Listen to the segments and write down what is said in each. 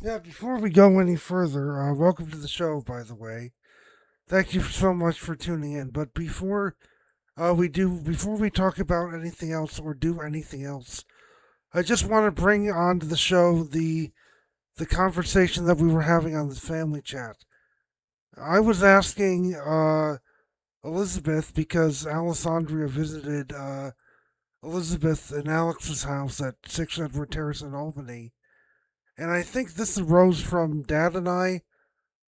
Yeah, before we go any further, welcome to the show, by the way. Thank you so much for tuning in. But before we talk about anything else or do anything else, I just want to bring onto the show the conversation that we were having on the family chat. I was asking Elizabeth because Alessandria visited Elizabeth and Alex's house at 6 Edward Terrace in Albany, and I think this arose from Dad and I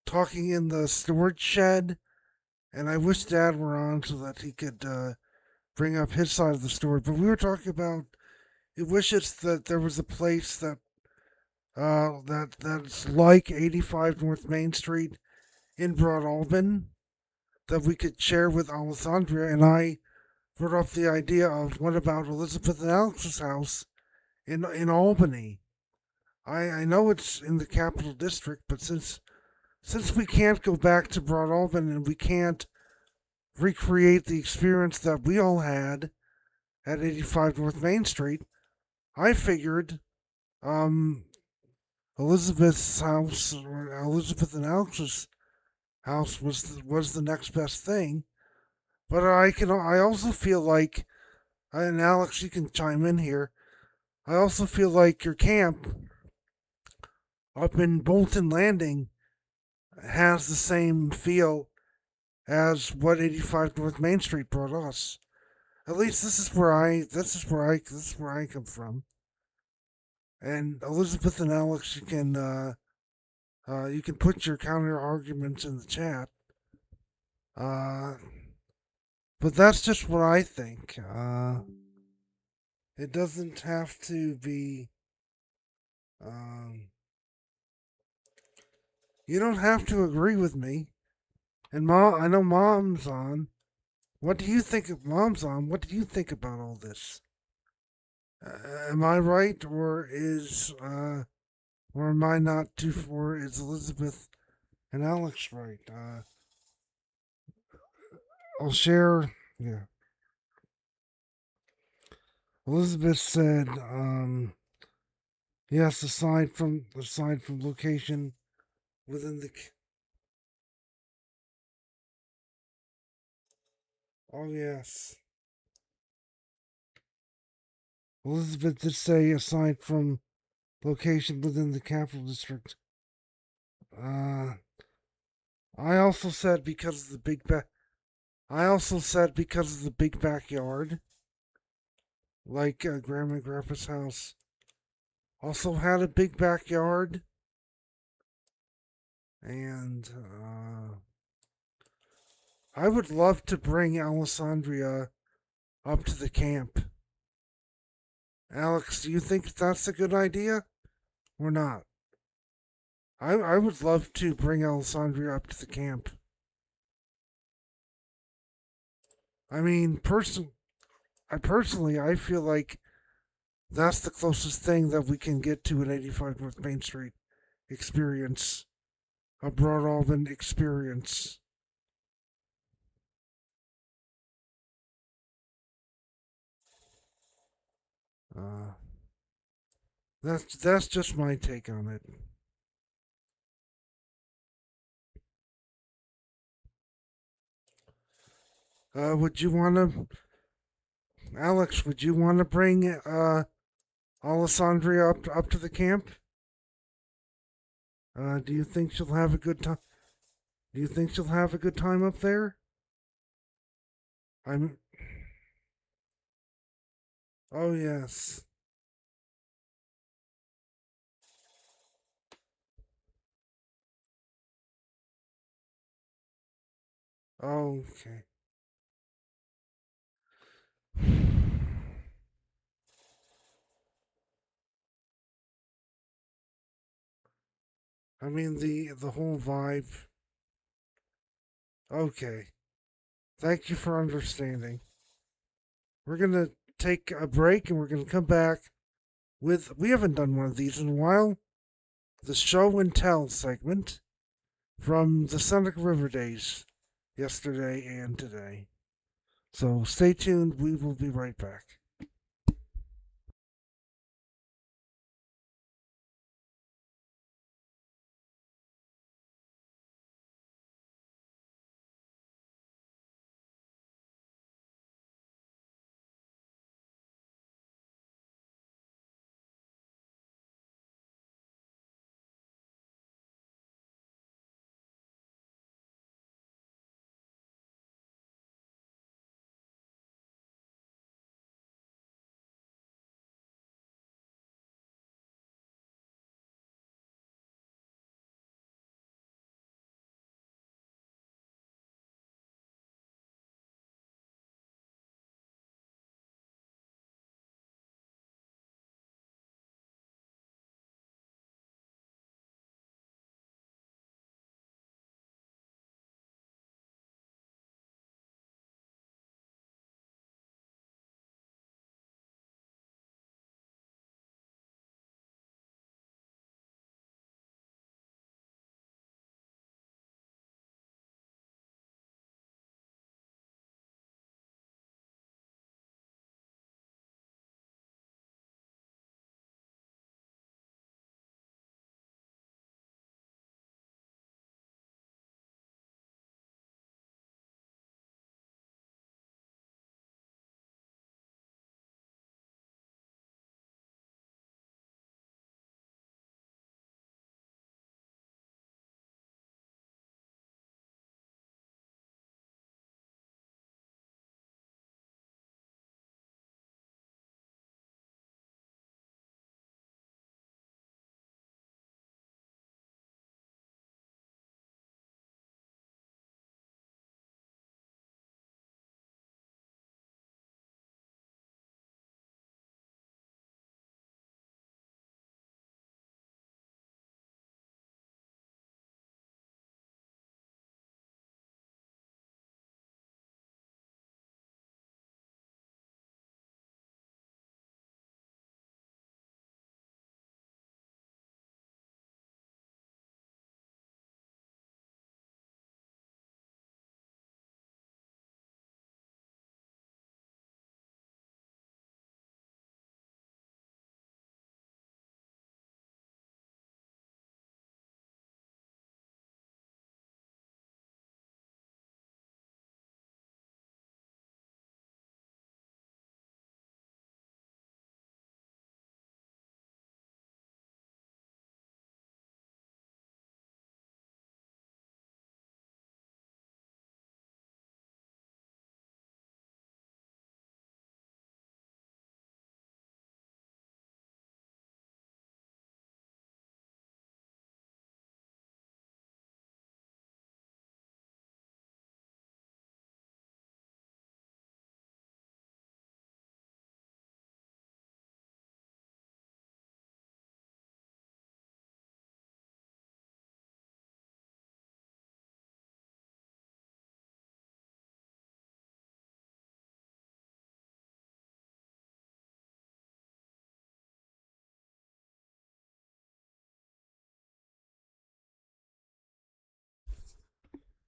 talking in the storage shed, and I wish Dad were on so that he could bring up his side of the story. But we were talking about he wishes that there was a place that's like 85 North Main Street in Broad Albin that we could share with Alessandria, and I brought up the idea of what about Elizabeth and Alex's house in Albany. I know it's in the Capital District, but since we can't go back to Broad Albin and we can't recreate the experience that we all had at 85 North Main Street, I figured um, Elizabeth's house or Elizabeth and Alex's house was the next best thing. But I also feel like, and Alex, you can chime in here. I also feel like your camp up in Bolton Landing has the same feel as what 85 North Main Street brought us. At least this is where I come from. And Elizabeth and Alex, you can put your counter arguments in the chat. Uh, but that's just what I think. It doesn't have to be. Um, you don't have to agree with me. And mom, I know mom's on. What do you think of mom's on? What do you think about all this? Am I right, or am I not too for? Is Elizabeth and Alex right? I'll share. Yeah, Elizabeth said, yes, aside from location within the. Oh yes, Elizabeth did say aside from location within the capital district. Uh, I also said because of the big back. I also said because of the big backyard, like Grandma and Grandpa's house also had a big backyard, and I would love to bring Alessandria up to the camp. Alex, do you think that's a good idea or not? I would love to bring Alessandria up to the camp. I mean, I feel like that's the closest thing that we can get to an 85 North Main Street experience, a Broad Albin experience. Uh, that's just my take on it. Would you want to, Alex? Would you want to bring Alessandria up to the camp? Do you think she'll have a good time? Do you think she'll have a good time up there? I'm. Oh yes. Oh, okay. I mean the whole vibe. Okay. Thank you for understanding. We're gonna take a break and we're gonna come back with. We haven't done one of these in a while. The show and tell segment from the Sonic River days, yesterday and today. So stay tuned. We will be right back.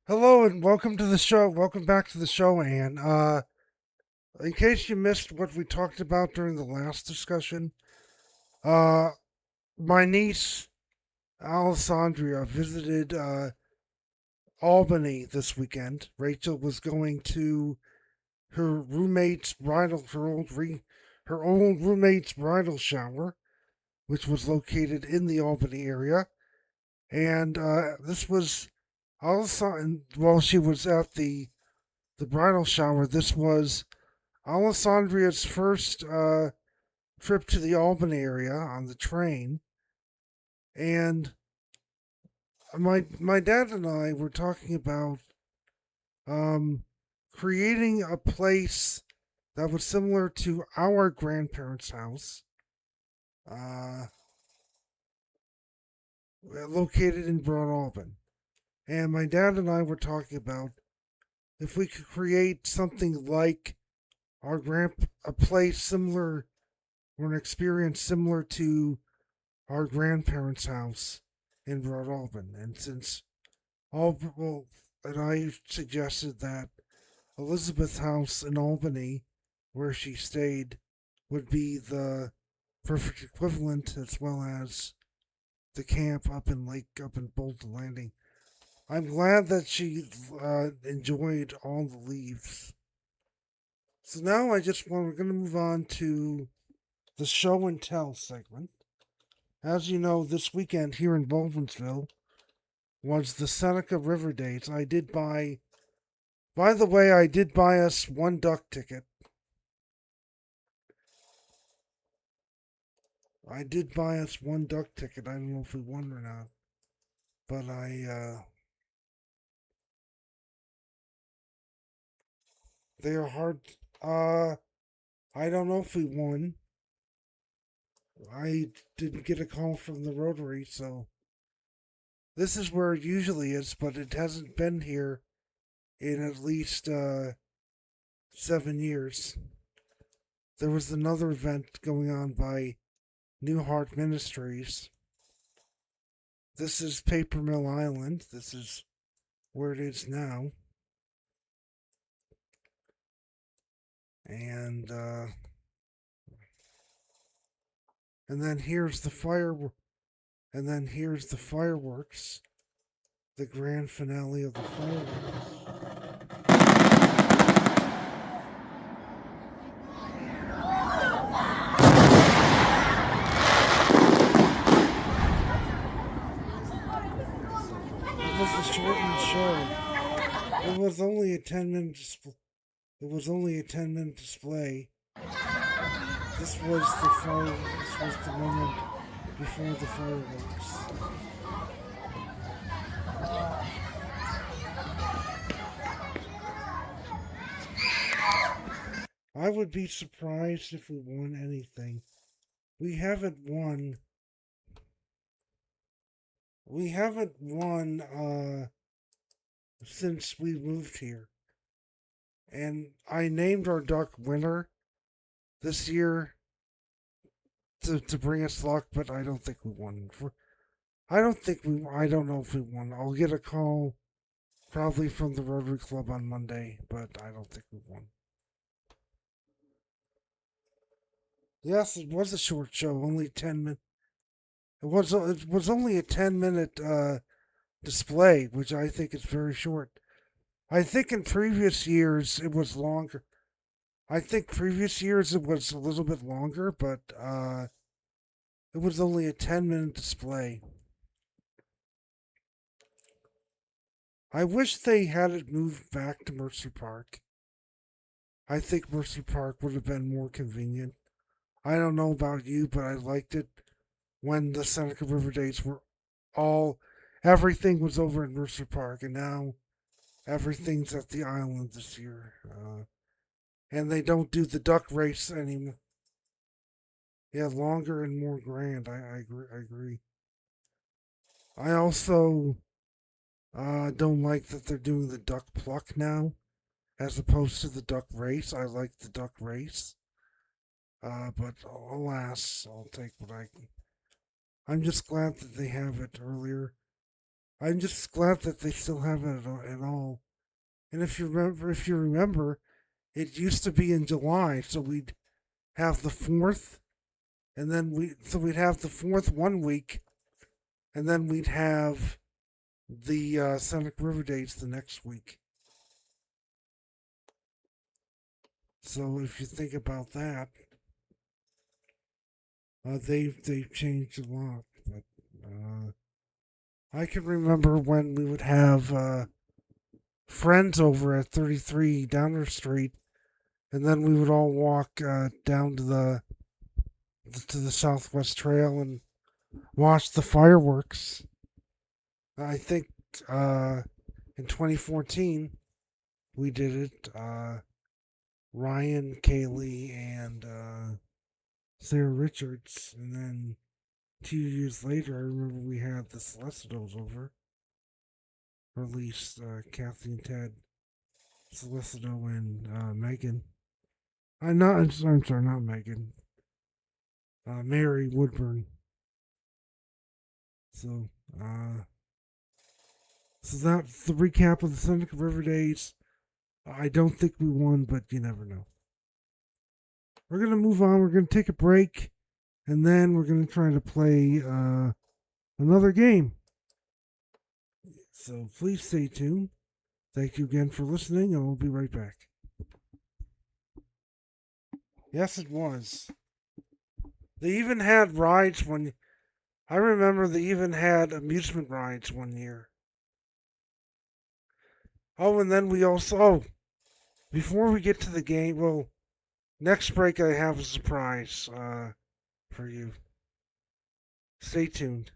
Hello and welcome to the show. Welcome back to the show, Anne. In case you missed what we talked about during the last discussion, uh, my niece Alessandria visited Albany this weekend. Rachel was going to her roommate's bridal, her old roommate's bridal shower, which was located in the Albany area, and this was Alessandria. While she was at the bridal shower, this was Alessandria's first trip to the Albany area on the train, and my dad and I were talking about um, creating a place that was similar to our grandparents' house, uh, located in Broad Albin. And my dad and I were talking about if we could create something like a place similar or an experience similar to our grandparents' house in Broad Albin. And since well, and I suggested that Elizabeth House in Albany, where she stayed, would be the perfect equivalent, as well as the camp up in Bolton Landing. I'm glad that she enjoyed all the leaves. So now we're going to move on to the show and tell segment. As you know, this weekend here in Baldwinsville was the Seneca River Days. By the way, I did buy us one duck ticket. I did buy us one duck ticket. I don't know if we won or not, but they are hard. Uh, I don't know if we won. I didn't get a call from the Rotary, so this is where it usually is, but it hasn't been here in at least 7 years. There was another event going on by New Heart Ministries. This is Paper Mill Island. This is where it is now. And then here's the fireworks. The grand finale of the fireworks. It was a shortened show. It was only a 10-minute display. It was only a 10-minute display. This was the moment before the fireworks. I would be surprised if we won anything. We haven't won. We haven't won since we moved here. And I named our duck Winter this year to bring us luck, but I don't think we won. I don't know if we won. I'll get a call probably from the Rotary Club on Monday, but I don't think we won. Yes, it was a short show, only 10 minutes. It was only a 10-minute display, which I think is very short. I think in previous years it was longer. I think previous years it was a little bit longer, but it was only a 10-minute display. I wish they had it moved back to Mercer Park. I think Mercer Park would have been more convenient. I don't know about you, but I liked it when the Seneca River Days were everything was over in Mercer Park, and now everything's at the island this year. And they don't do the duck race anymore. Yeah, longer and more grand. I agree. I also don't like that they're doing the duck pluck now, as opposed to the duck race. I like the duck race. But alas, I'll take what I can. I'm just glad that they have it earlier. I'm just glad that they still have it at all. And if you remember, it used to be in July, so we'd have the fourth, and then we'd have the fourth one week, and then we'd have the Sonic River dates the next week. So if you think about that, they've changed a lot. But I can remember when we would have friends over at 33 Downer Street, and then we would all walk down to the Southwest Trail and watch the fireworks. I think uh, in 2014 we did it. Ryan, Kaylee, and Sarah Richards, and then 2 years later, I remember we had the Celestinos over, or at least Kathy and Ted, Celestino, and Megan. I'm sorry, not Megan. Mary Woodburn. So, so that's the recap of the Seneca River days. I don't think we won, but you never know. We're gonna move on. We're gonna take a break, and then we're gonna try to play another game. So please stay tuned. Thank you again for listening, and we'll be right back. Yes, it was. They even had rides when I remember they even had amusement rides one year. Oh, and then we also before we get to the game, well, next break I have a surprise for you. Stay tuned.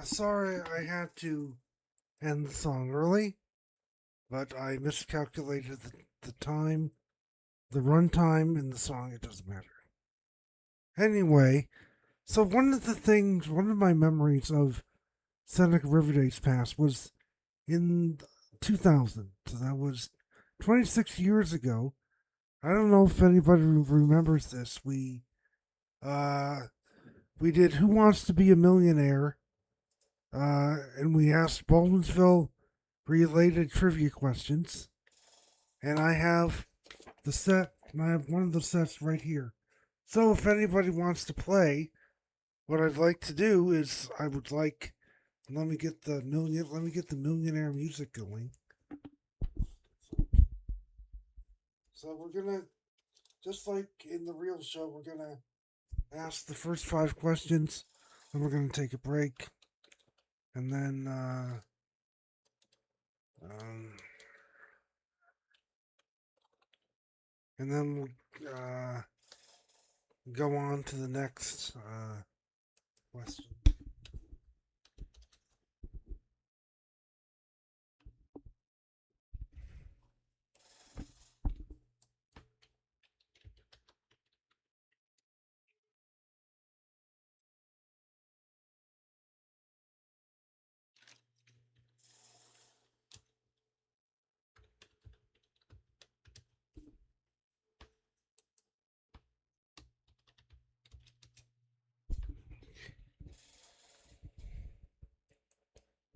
Sorry I had to end the song early, but I miscalculated the time, the runtime in the song. It doesn't matter. Anyway, so one of my memories of Seneca River Days Pass was in 2000. So that was 26 years ago. I don't know if anybody remembers this. Uh, we did Who Wants to Be a Millionaire, and we asked Baldwinsville related trivia questions. And I have I have one of the sets right here. So if anybody wants to play, what I'd like to do is let me get the millionaire music going. So we're gonna, just like in the real show, we're gonna ask the first 5 questions, then we're gonna take a break, and then we'll go on to the next question.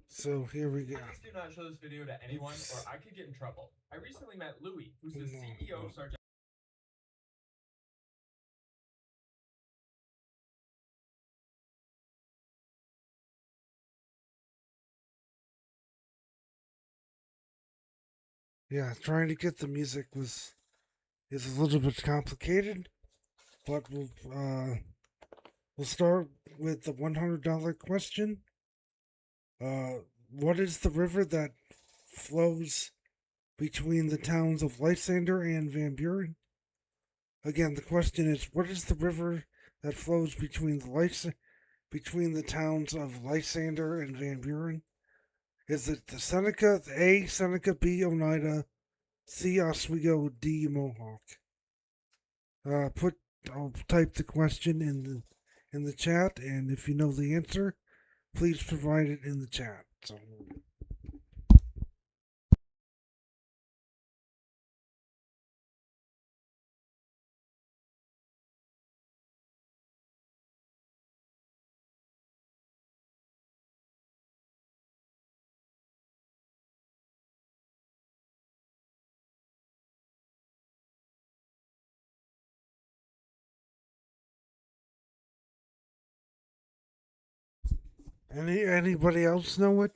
So here we go. Please do not show this video to anyone, or I could get in trouble. I recently met Louis, who's the CEO of Sargent. Yeah, trying to get the music is a little bit complicated, but we'll start with the $100 question. What is the river that flows between the towns of Lysander and Van Buren? Again, the question is, what is the river that flows between the towns of Lysander and Van Buren? Is it the Seneca, A, Seneca, B, Oneida, C, Oswego, D, Mohawk? I'll type the question in the chat, and if you know the answer, please provide it in the chat. So. Anybody else know it?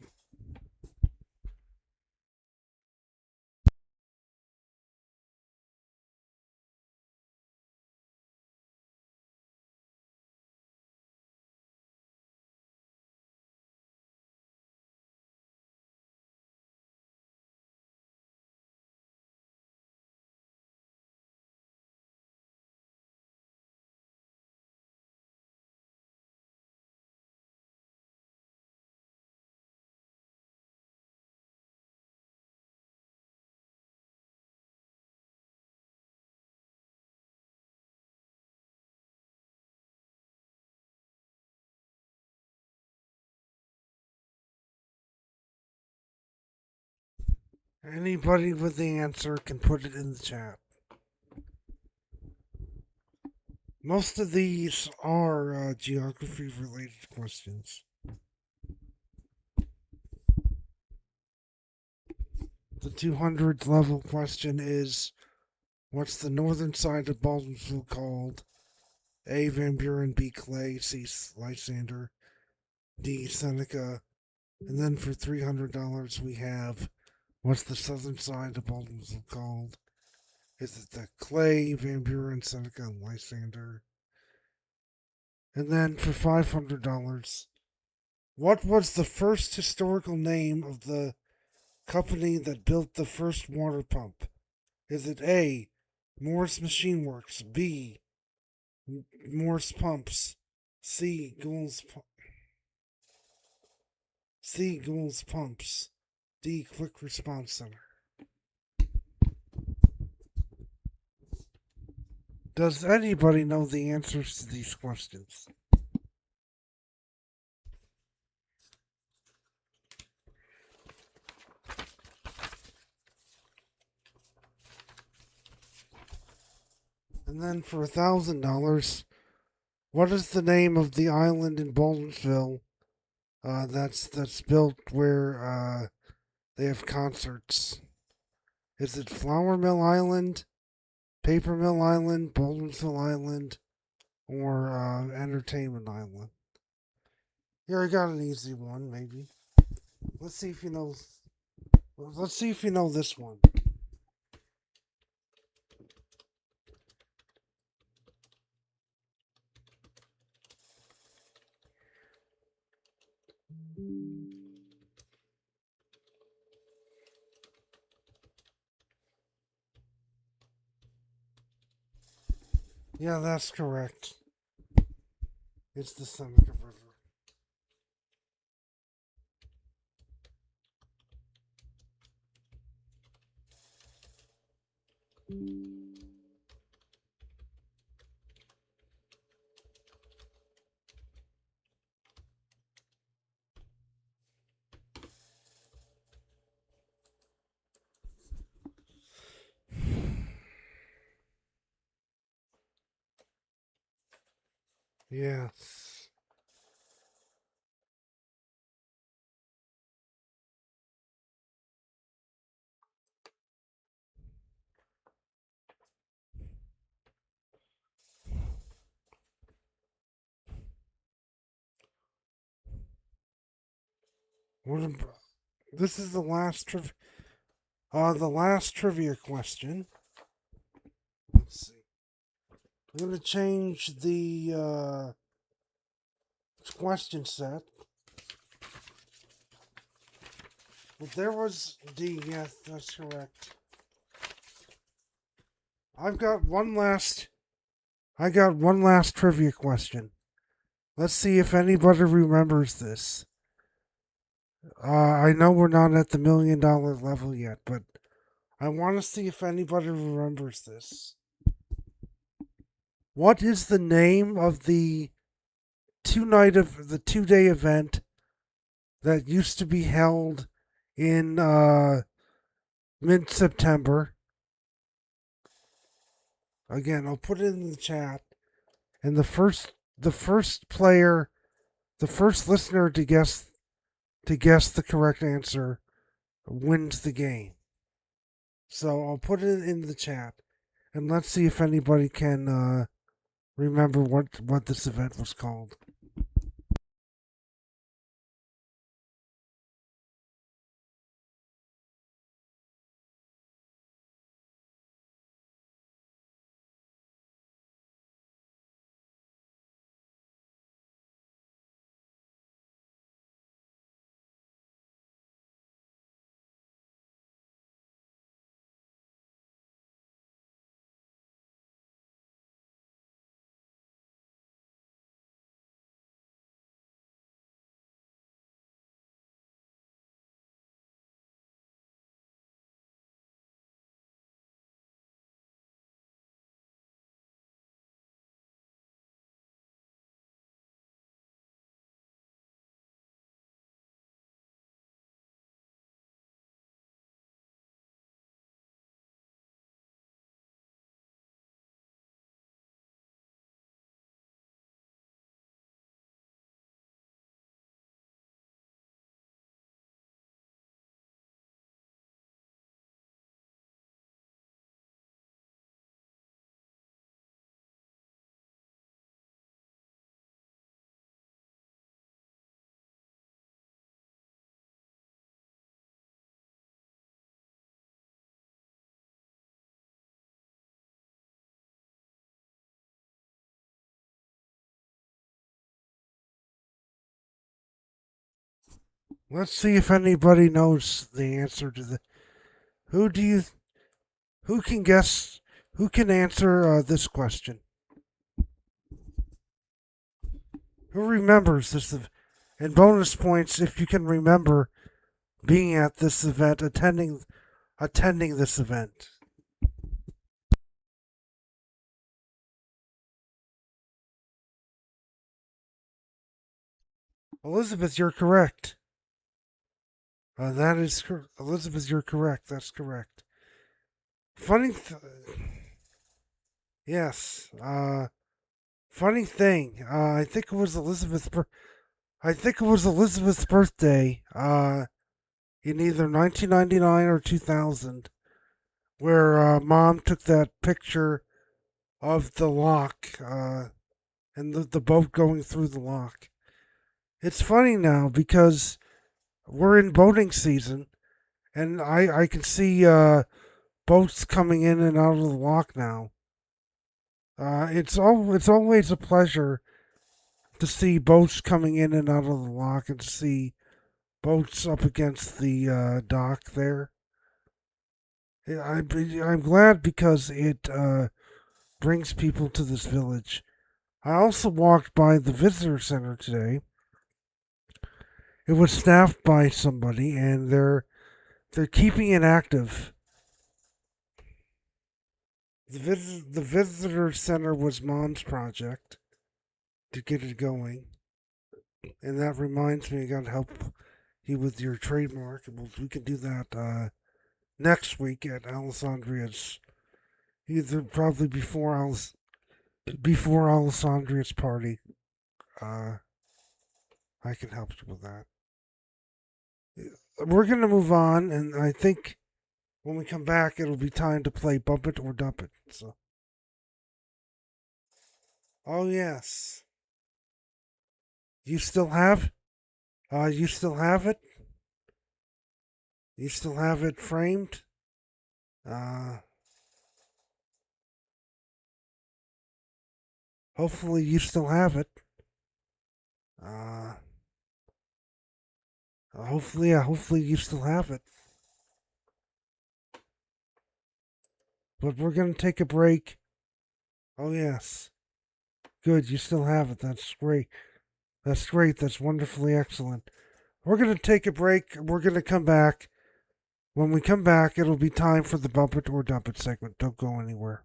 Anybody with the answer can put it in the chat. Most of these are geography related questions. The 200th level question is, what's the northern side of Baldwinsville called? A, Van Buren, B, Clay, C, Lysander, D, Seneca. And then for $300 we have, what's the southern side of Baldwinsville called? Is it the Clay, Van Buren, Seneca, and Lysander? And then for $500, what was the first historical name of the company that built the first water pump? Is it A, Morris Machine Works, B, Morris Pumps, C, Gould's Seagulls Pumps. D. Quick Response Center. Does anybody know the answers to these questions? And then for $1,000, what is the name of the island in Baldwinsville that's built where they have concerts? Is it Flour Mill Island, Paper Mill Island, Baldwinsville Island, or Entertainment Island? Here, I got an easy one, maybe. Let's see if you know. Let's see if you know this one. Yeah, that's correct. It's the Seneca River. Yes. This is the last trivia question. Let's see. I'm gonna change the question set. But there was D. Yes, that's correct. I got one last trivia question. Let's see if anybody remembers this. I know we're not at the $1 million level yet, but I want to see if anybody remembers this. What is the name of the 2-day event that used to be held in mid-September? Again, I'll put it in the chat. And the first listener to guess the correct answer wins the game. So I'll put it in the chat, and let's see if anybody can remember what this event was called. Let's see if anybody knows the answer to the. Who can answer this question? Who remembers this And bonus points if you can remember being at this event, attending this event. Elizabeth, you're correct. That is Elizabeth, you're correct. That's correct. Funny, yes. Funny thing. I think it was Elizabeth's. I think it was Elizabeth's birthday. In either 1999 or 2000, where Mom took that picture of the lock and the boat going through the lock. It's funny now because we're in boating season, and I can see boats coming in and out of the lock now. It's always a pleasure to see boats coming in and out of the lock and to see boats up against the dock there. I'm glad because it brings people to this village. I also walked by the visitor center today. It was staffed by somebody, and they're keeping it active. The visitor center was Mom's project to get it going, and that reminds me, I got to help you with your trademark. We can do that next week at Alessandria's, either probably before Alessandria's party. Uh, I can help you with that. We're gonna move on, and I think when we come back, it'll be time to play Bump It or Dump It. So, oh yes, you still have, you still have it. You still have it framed. Uh, hopefully you still have it. Uh, hopefully you still have it. But we're gonna take a break. Oh yes, good. You still have it. That's great. That's great. That's wonderfully excellent. We're gonna take a break. We're gonna come back. When we come back, it'll be time for the Bump It or Dump It segment. Don't go anywhere.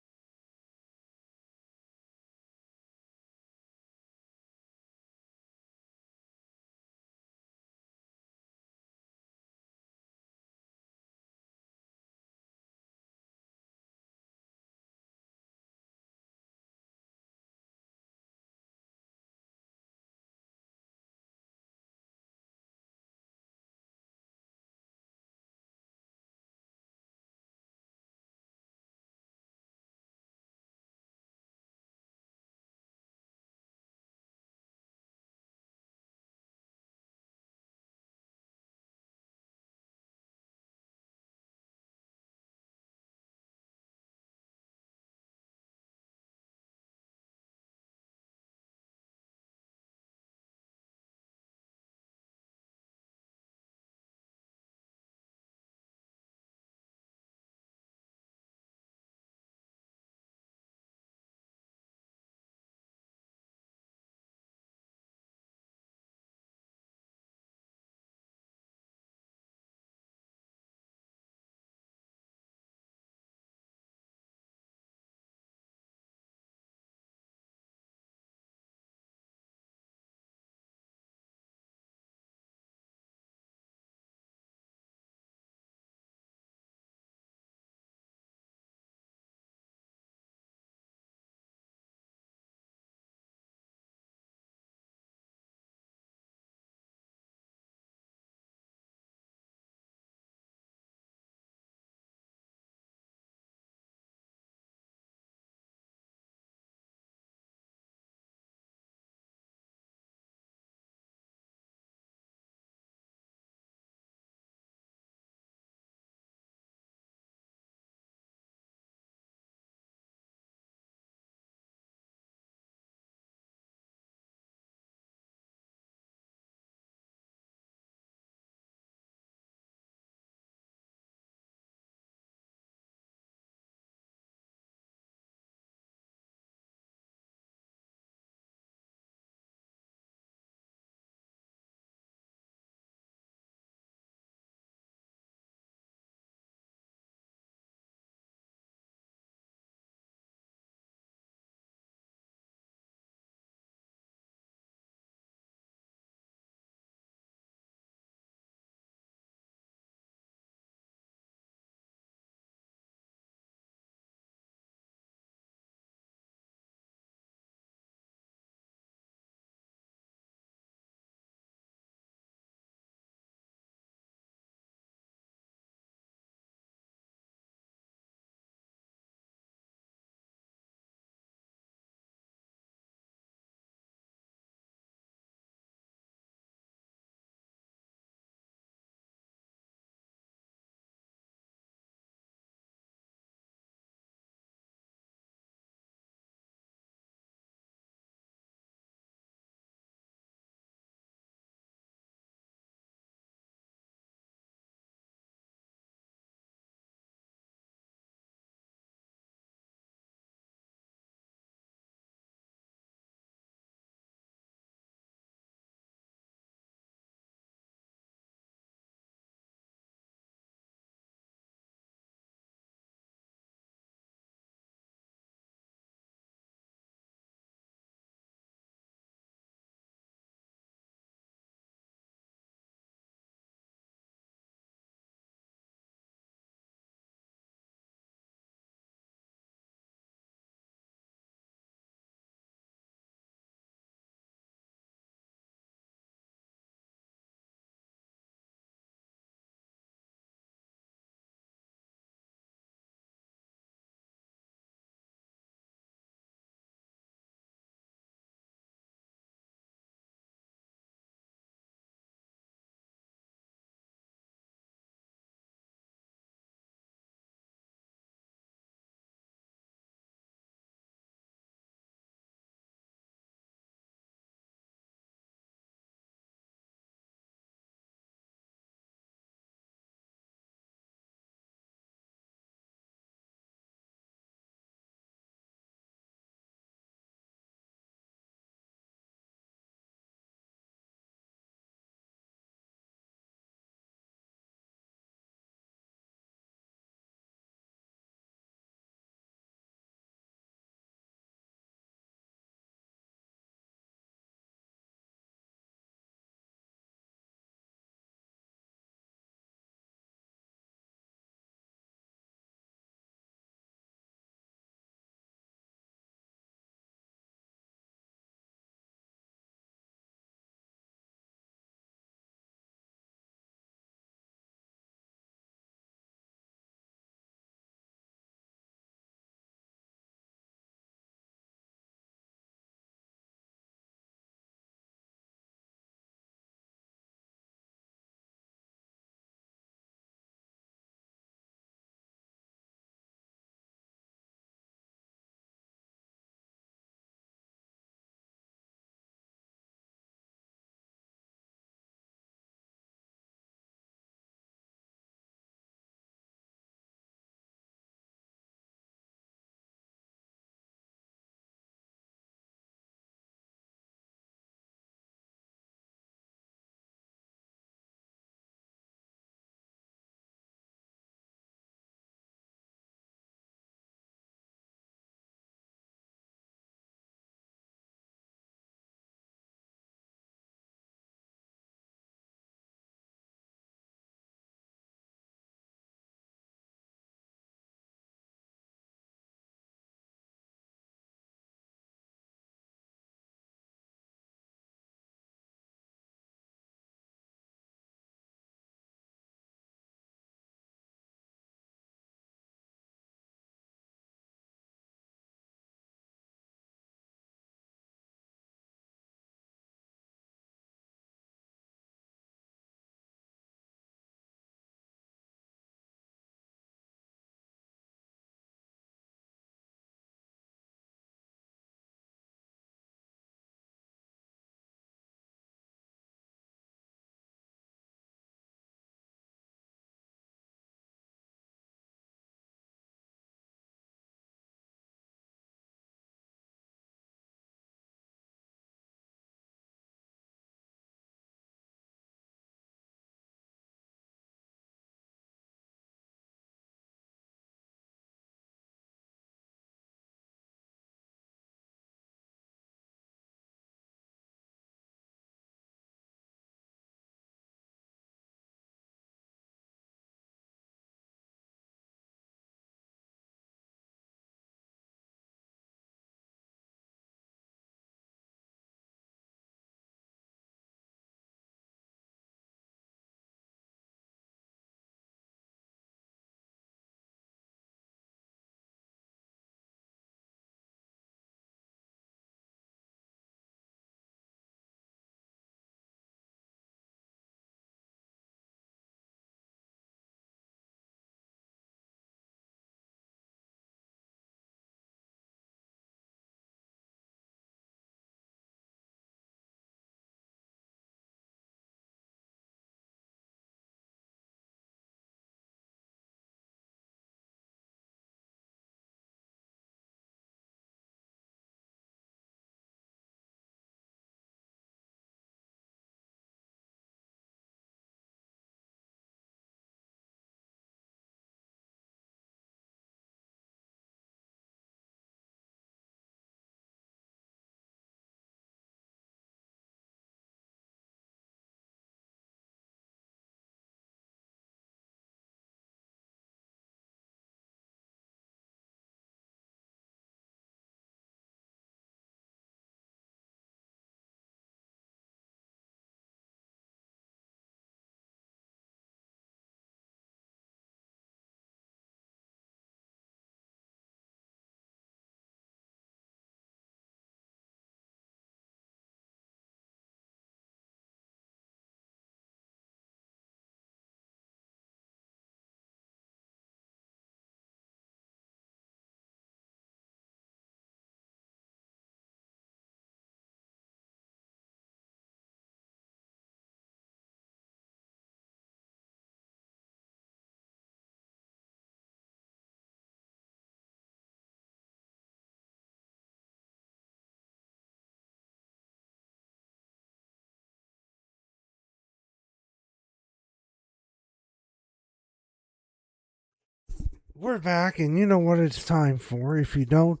We're back, and you know what it's time for. If you don't,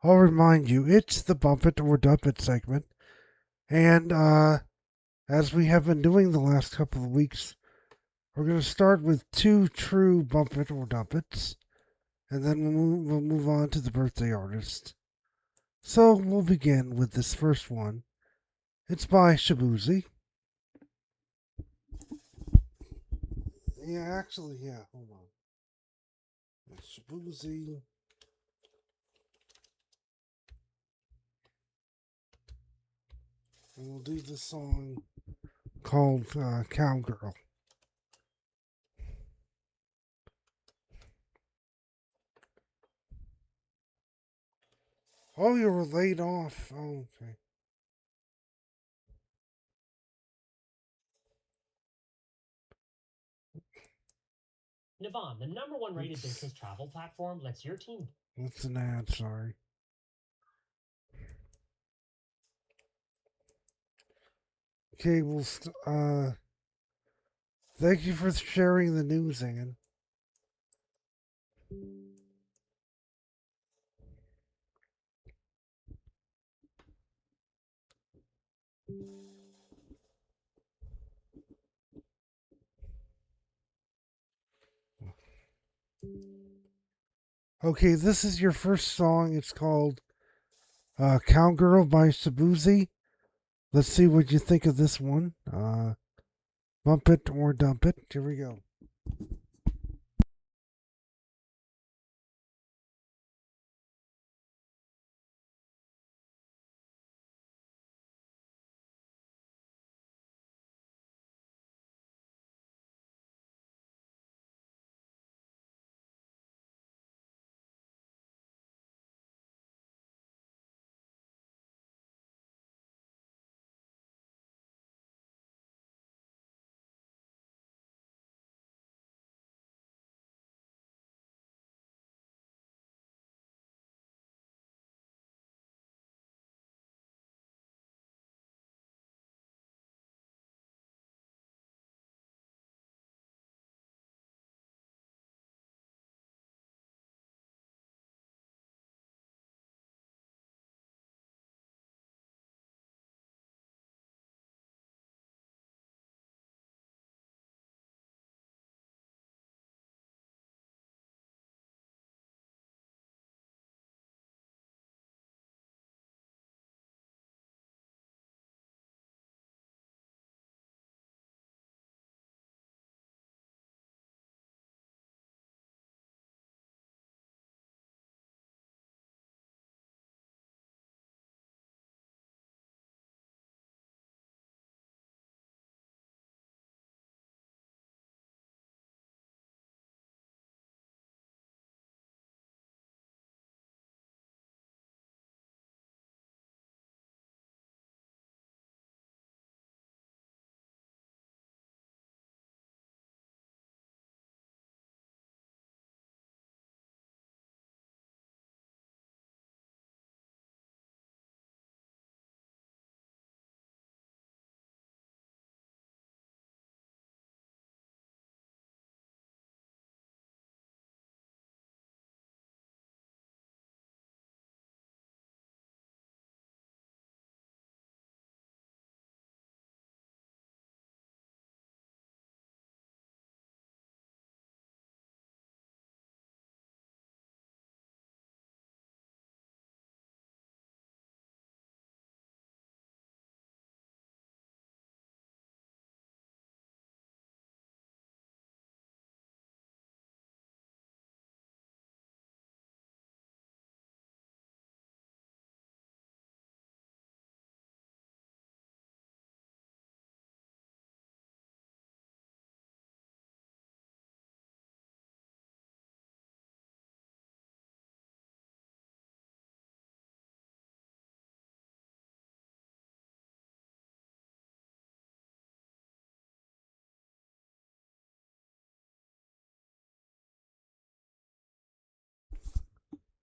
I'll remind you, it's the Bump It or Dump It segment. And as we have been doing the last couple of weeks, we're going to start with two true Bump It or Dump It's, and then we'll move on to the birthday artist. So we'll begin with this first one. It's by Shabuzi. Yeah, actually, yeah, hold on. Shabuzi. And we'll do the song called Cowgirl. Oh, you were laid off. Oh, okay. Navan, the #1 rated business travel platform, lets your team. That's an ad, sorry. Okay, well, thank you for sharing the news, Ann. Okay, this is your first song. It's called Cowgirl by Shabuzi. Let's see what you think of this one. Bump it or dump it. Here we go.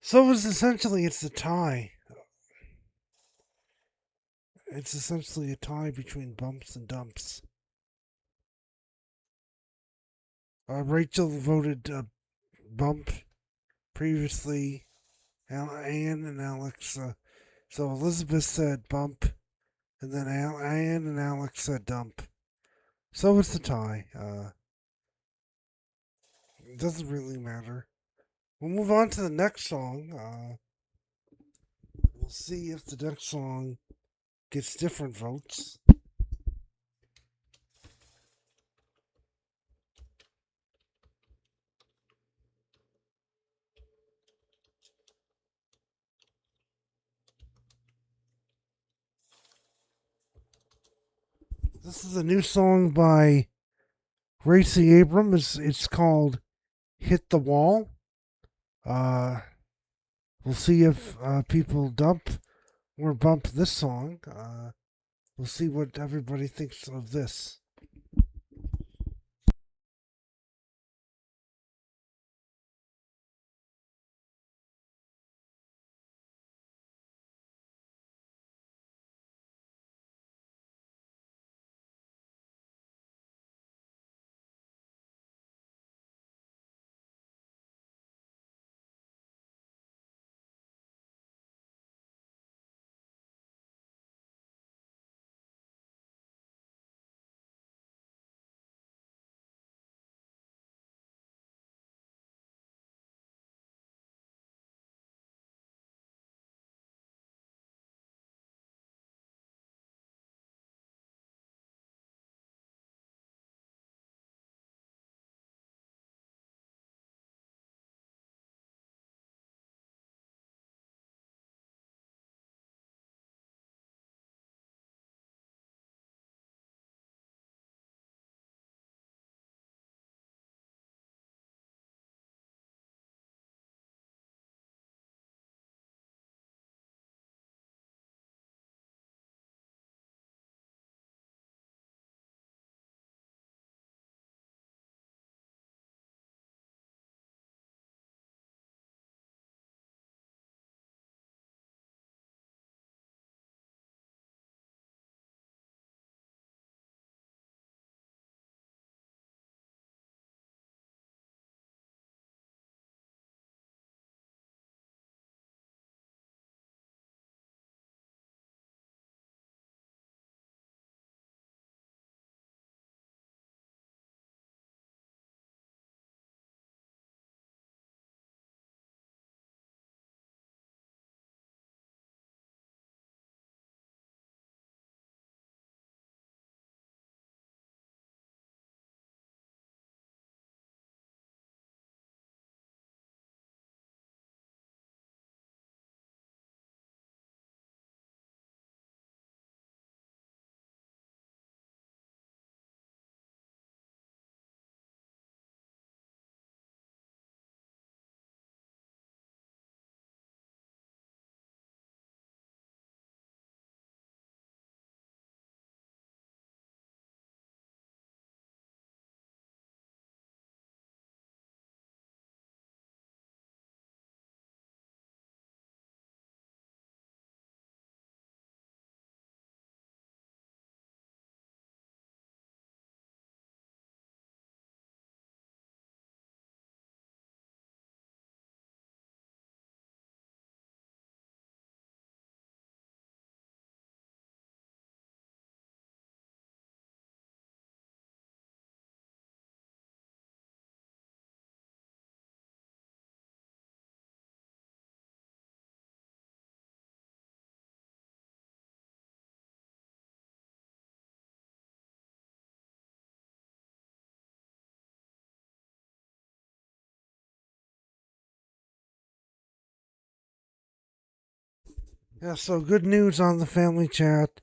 So it's a tie. It's essentially a tie between bumps and dumps. Rachel voted bump previously. Anne and Alex. So Elizabeth said bump, and then Anne and Alex said dump. So it's a tie. It doesn't really matter. We'll move on to the next song. We'll see if the next song gets different votes. This is a new song by Racy Abrams. It's called Hit the Wall. We'll see if people dump or bump this song. We'll see what everybody thinks of this. Yeah, so good news on the family chat.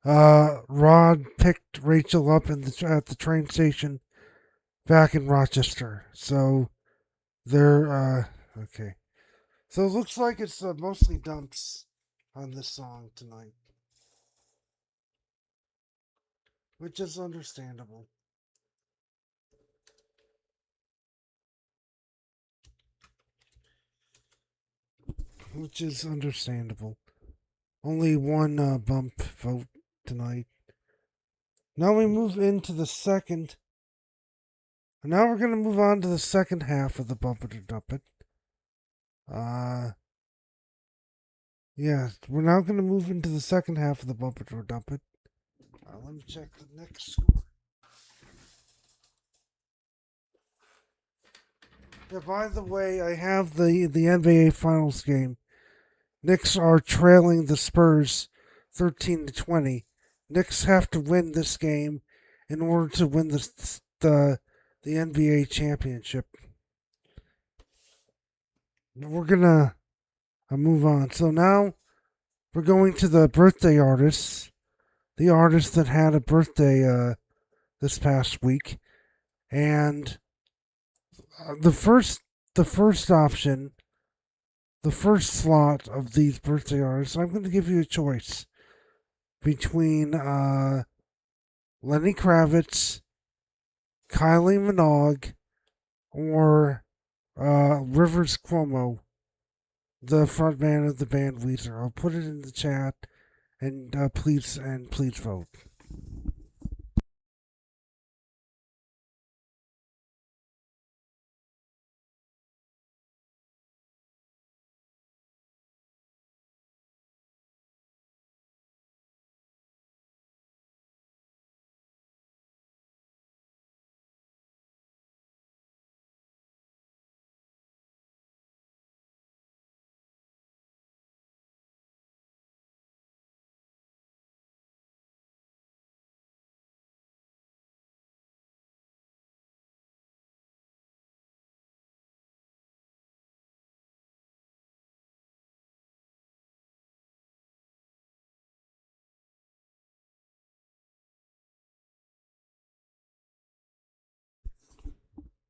Rod picked Rachel up at the train station back in Rochester. So they're okay. So it looks like it's mostly dumps on this song tonight, which is understandable. Which is understandable. Only one bump vote tonight. Now we move into the second Now we're going to move on to the second half of the Bump It or Dump It. Yeah, we're now going to move into the second half of the Bump It or Dump It. Let me check the next score. Yeah, by the way, I have the NBA Finals game. Knicks are trailing the Spurs 13-20. Knicks have to win this game in order to win the NBA championship. We're gonna move on. So now we're going to the birthday artists, the artist that had a birthday this past week, and the first option, the first slot of these birthday artists. I'm going to give you a choice between Lenny Kravitz, Kylie Minogue, or Rivers Cuomo, the frontman of the band Weezer. I'll put it in the chat, and please vote.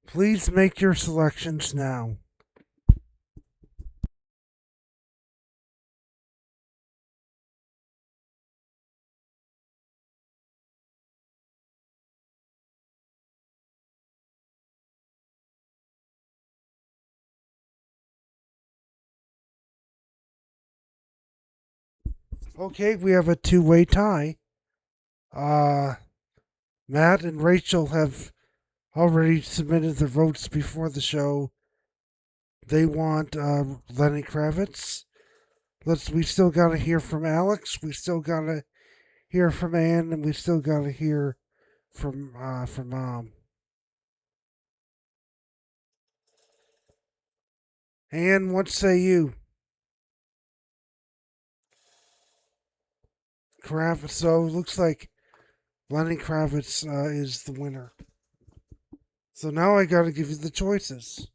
Please make your selections now. Okay, we have a two-way tie. Matt and Rachel have already submitted their votes before the show. They want Lenny Kravitz. We still gotta hear from Alex. We still gotta hear from Ann, and we still gotta hear from Mom. Ann, what say you? Kravitz. So it looks like Lenny Kravitz is the winner. So now I gotta give you the choices.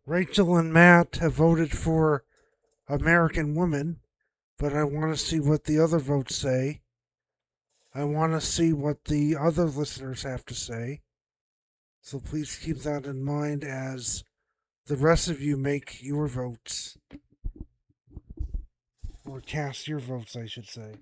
Rachel and Matt have voted for American Woman, but I want to see what the other votes say. I want to see what the other listeners have to say. So please keep that in mind as the rest of you make your votes. Or cast your votes, I should say.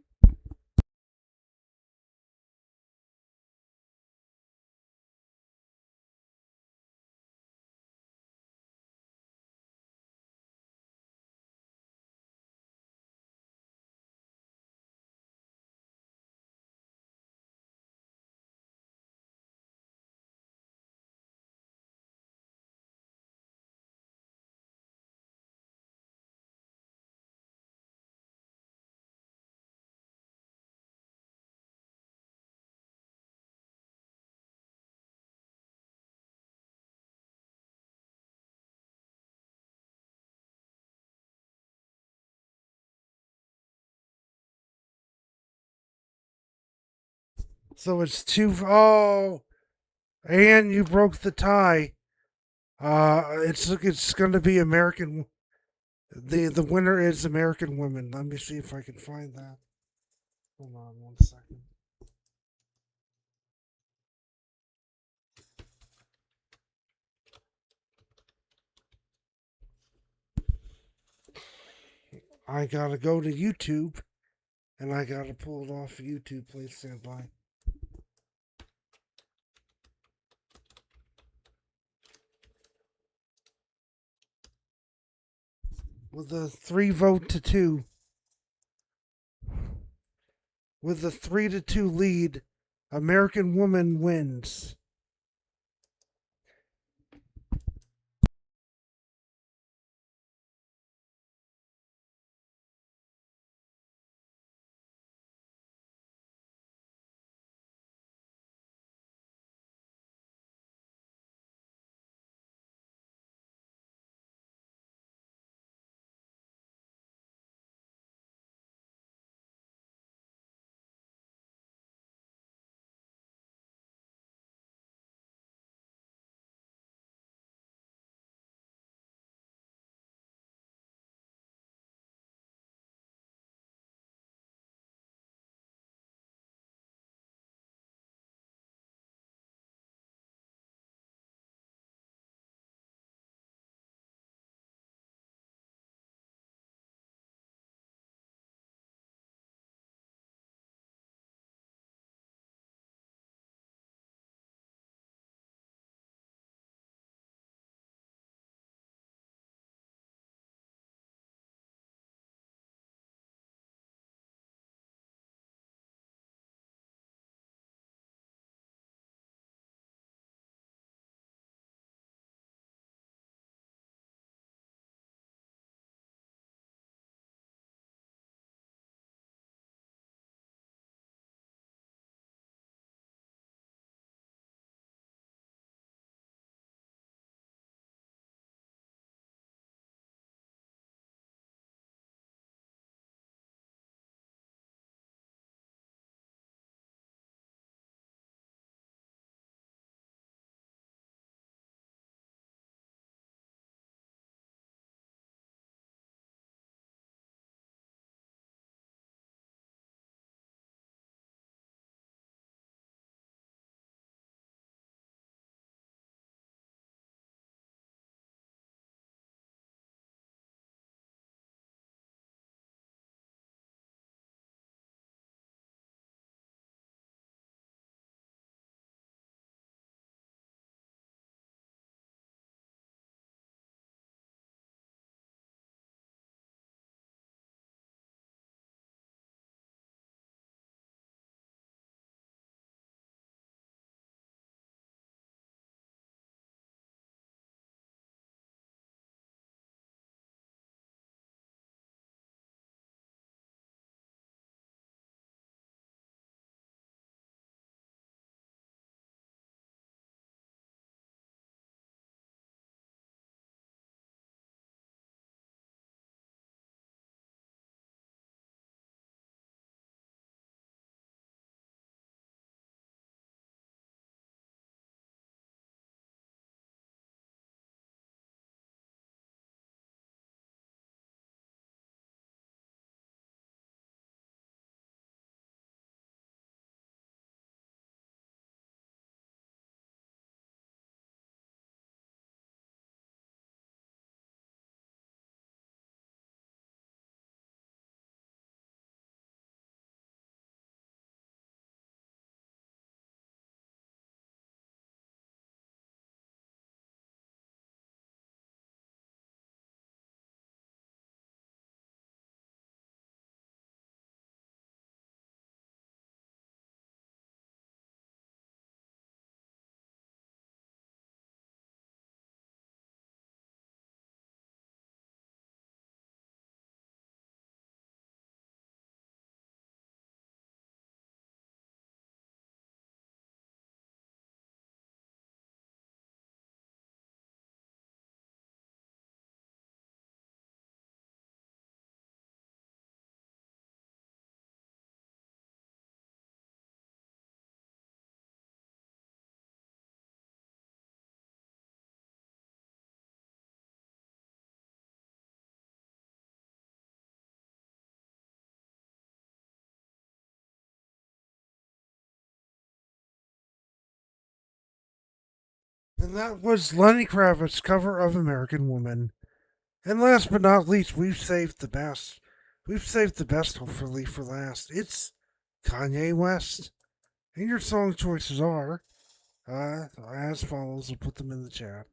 So it's two. Oh, and you broke the tie. It's going to be American. The winner is American Women. Let me see if I can find that. Hold on 1 second. I gotta go to YouTube and I gotta pull it off YouTube. Please stand by. With a 3-vote to 2. With a 3-2 lead, American Woman wins. And that was Lenny Kravitz's cover of American Woman. And last but not least, we've saved the best. we've saved the best hopefully for last. It's Kanye West. And your song choices are as follows. I'll put them in the chat.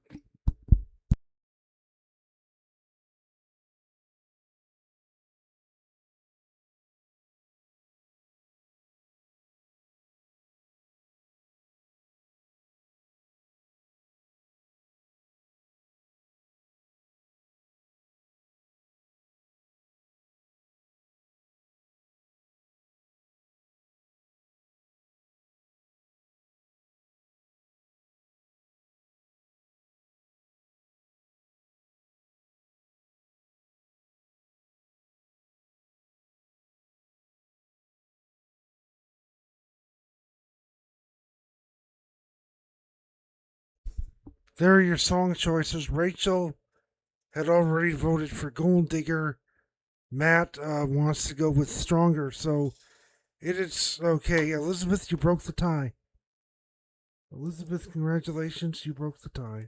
There are your song choices. Rachel had already voted for Gold Digger. Matt wants to go with Stronger, so it is okay. Elizabeth, you broke the tie. Elizabeth, congratulations, you broke the tie.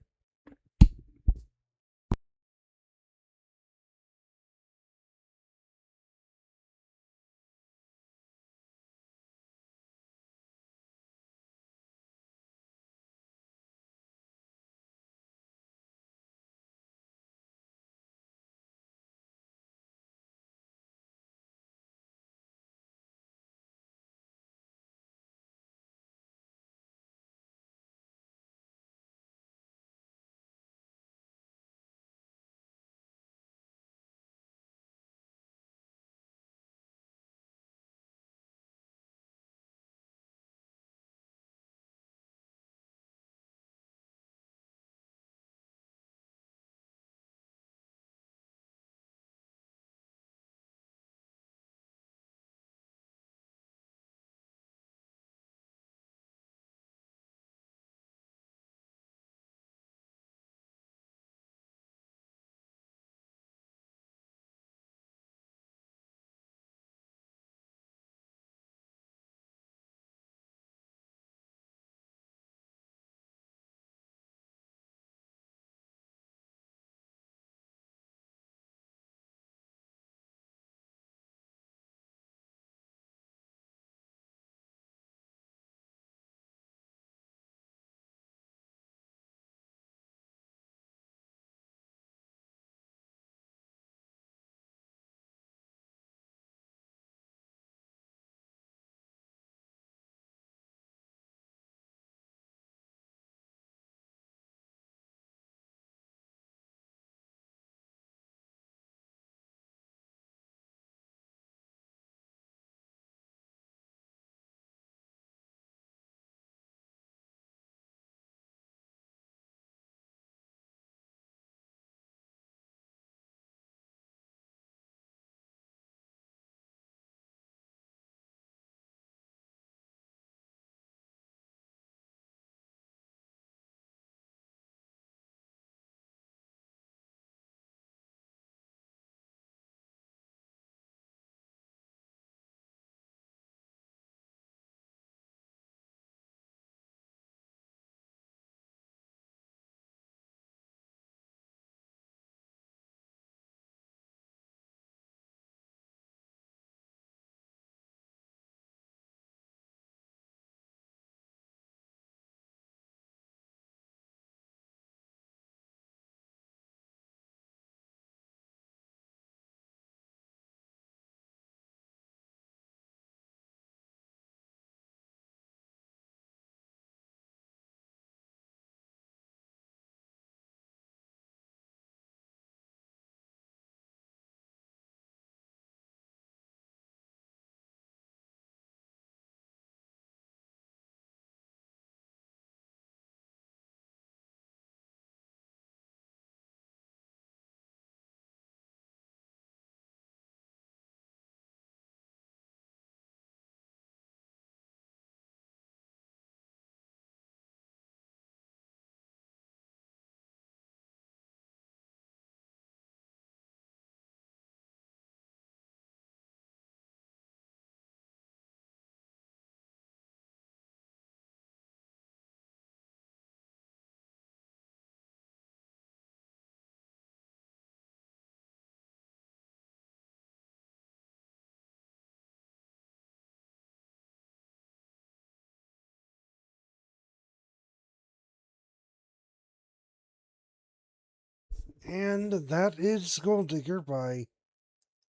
And that is Gold Digger by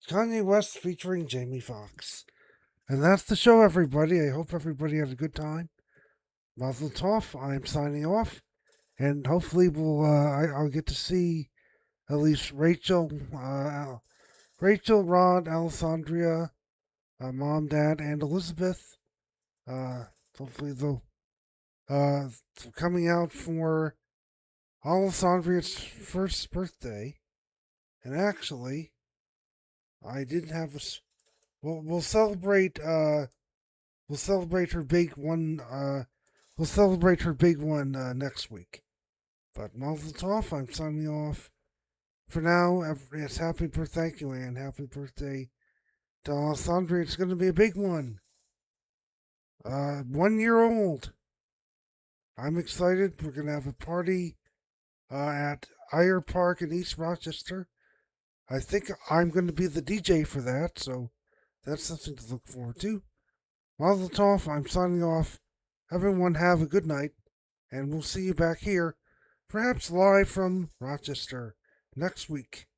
Kanye West featuring Jamie Foxx. And that's the show, everybody. I hope everybody had a good time. Mazel tov. I'm signing off. And hopefully I'll get to see at least Rachel, Rod, Alessandria, Mom, Dad, and Elizabeth. Hopefully they'll coming out for Alessandria's first birthday. And actually, I didn't have a. We'll celebrate. We'll celebrate her big one. We'll celebrate her big one next week. But Mazel Tov. I'm signing off. For now, it's happy birthday. Thank you, Anne. Happy birthday to Alessandria. It's going to be a big one. 1 year old. I'm excited. We're going to have a party at Ayer Park in East Rochester. I think I'm going to be the DJ for that, so that's something to look forward to. Mazel Tov. I'm signing off. Everyone have a good night, and we'll see you back here, perhaps live from Rochester, next week.